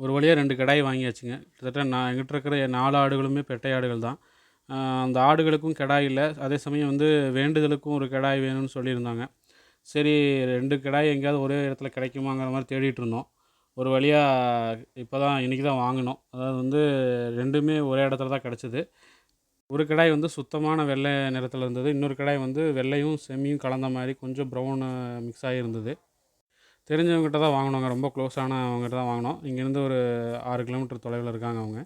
ஒரு வழியாக 2 கிடாய் வாங்கியாச்சுங்க. கிட்டத்தட்ட நான் என்கிட்ட இருக்கிற 4 ஆடுகளுமே பெட்டை ஆடுகள் தான். அந்த ஆடுகளுக்கும் கிடாய் இல்ல. அதே சமயம் வந்து வேண்டுதலுக்கும் ஒரு கிடாய் வேணும்னு சொல்லியிருந்தாங்க. சரி 2 கிடாய் எங்கேயாவது ஒரே இடத்துல கிடைக்குமாங்கிற மாரி தேடிட்டு இருந்தோம். ஒரு வழியா இப்ப தான் இன்னைக்கு தான் வாங்குனோம். அதாவது வந்து 2மே ஒரே இடத்துல தான் கிடைச்சது. ஒரு கிடாய் வந்து சுத்தமான வெள்ளை நிறத்தில இருந்தது. இன்னொரு கிடாய் வந்து வெள்ளையும், செம்மியும் கலந்த மாரி கொஞ்சம் ப்ரவுனு மிக்ஸ் ஆகி இருந்தது. தெரிஞ்சவங்ககிட்ட தான் வாங்குனோங்க. ரொம்ப க்ளோஸானவங்ககிட்ட தான் வாங்குனோம். இங்கேருந்து ஒரு 6 கிலோமீட்டர் தொலைவில இருக்காங்க அவங்க.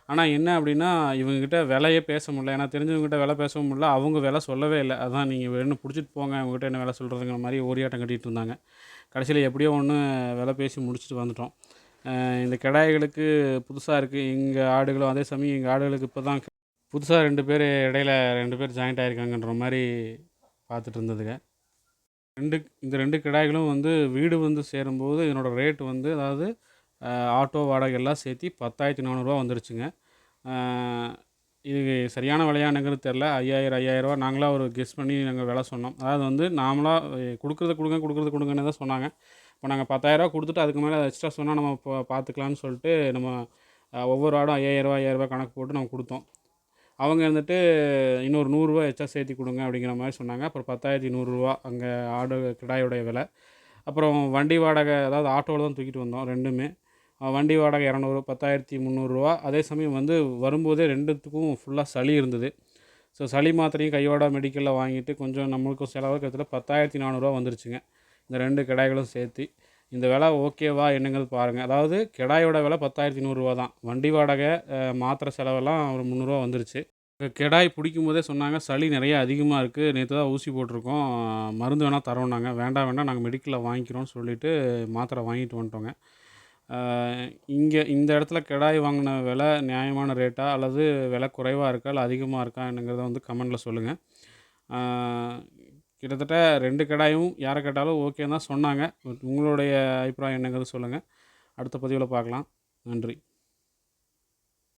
ஆனா என்ன அப்டின்னா, இவங்ககிட்ட விலையே பேச முடியல. ஏன்னா தெரிஞ்சவங்ககிட்ட விலை பேசவும் முடியல. அவங்க விலை சொல்லவே இல்ல. அதான் நீங்க வேணும்னு புடிச்சிட்டு போங்க. உங்ககிட்ட என்ன விலை சொல்றதுங்கிற மாரி ஓரியாட்டம் கட்டிட்டு இருந்தாங்க. கடைசியில எப்படியோ ஒண்ணு விலை பேசி முடிச்சுட்டு வந்துட்டோம். இந்த கிடாய்களுக்கு புதுசா இருக்கு. எங்க ஆடுகளும் அதே சமயம் எங்க ஆடுகளுக்கு இப்ப தான் புதுசா 2 பேரு இடையில 2 பேர் ஜாயிண்ட் ஆயிருக்காங்கன்ற மாரி பார்த்துட்டு இருந்ததுங்க. 2 இந்த 2 கிடாய்களும் வந்து வீடு வந்து சேரும்போது இதனோட ரேட் வந்து அதாவது ஆட்டோ வாடகை எல்லாம் சேர்த்தி ரூ. 10,400 வந்துருச்சுங்க. அ இது சரியான விலையா என்னங்கிறது தெரில. 5000 5000 நாங்களா ஒரு கெஸ் பண்ணி நாங்க விலை சொன்னோம். அதாவது வந்து நாமளா குடுக்குறத குடுங்க, குடுக்குறத குடுங்கன்னு தான் சொன்னாங்க. இப்போ நாங்க ரூ. 10,000 குடுத்துட்டு அதுக்கு மேல எக்ஸ்ட்ரா சொன்னா நம்ம பார்த்துக்கலான்னு சொல்லிட்டு நம்ம ஒவ்வொரு ஆடும் ரூ. 5000 ரூ. 5000 கணக்கு போட்டு நம்ம குடுத்தோம். அவங்க இருந்துட்டு இன்னொரு ரூ. 100 எக்ஸ்ட்ரா சேர்த்தி குடுங்க அப்படிங்கிற மாரி சொன்னாங்க. அப்புறம் ரூ. 10,100 அங்க ஆடு கிடாயோடைய விலை. அப்புறம் வண்டி வாடகை அதாவது ஆட்டோல தான் தூக்கிட்டு வந்தோம் 2மே. வண்டி வாடகை 200 ரூ. 10,300 அதே சமயம் வந்து வரும்போதே 2த்துக்கும் ஃபுல்லா சளி இருந்தது. ஸோ சளி மாத்திரையும் கையோட மெடிக்கல்ல வாங்கிட்டு கொஞ்சம் நம்மளுக்கும் செலவு கிட்டத்தட்ட ரூ. 10,400 வந்துருச்சுங்க. இந்த 2 கிடாய்களும் சேர்த்தி. இந்த விலை ஓகேவா என்னங்கிறது பாருங்க. அதாவது கிடாயோட விலை ரூ. 10,100 தான். வண்டி வாடகை, மாத்திரை செலவெல்லாம் ஒரு ரூ. 300 வந்துருச்சு. கிடாய் பிடிக்கும்போதே சொன்னாங்க, "சளி நெறைய அதிகமா இருக்கு. நேத்து தான் ஊசி போட்டிருக்கோம். மருந்து வேணா தரோம்னாங்க." "வேண்டாம், வேண்டாம். நாங்க மெடிக்கல்ல வாங்கிக்கிறோம்னு" சொல்லிட்டு மாத்திரை வாங்கிட்டு வந்துட்டோங்க. அ இங்க இந்த இடத்துல கிடாய் வாங்குன விலை நியாயமான ரேட்டா? அல்லது விலை குறைவா இருக்கா? இல்ல அதிகமா இருக்கா? என்னங்கிறத வந்து கமெண்ட்ல சொல்லுங்க. அ கிட்டத்தட்ட 2 கிடாயும் யார கேட்டாலும் ஓகேன்னு தான் சொன்னாங்க. பட் உங்களுடைய அபிப்பிராயம் என்னங்கிறத சொல்லுங்க. அடுத்த பதிவுல பார்க்கலாம். நன்றி.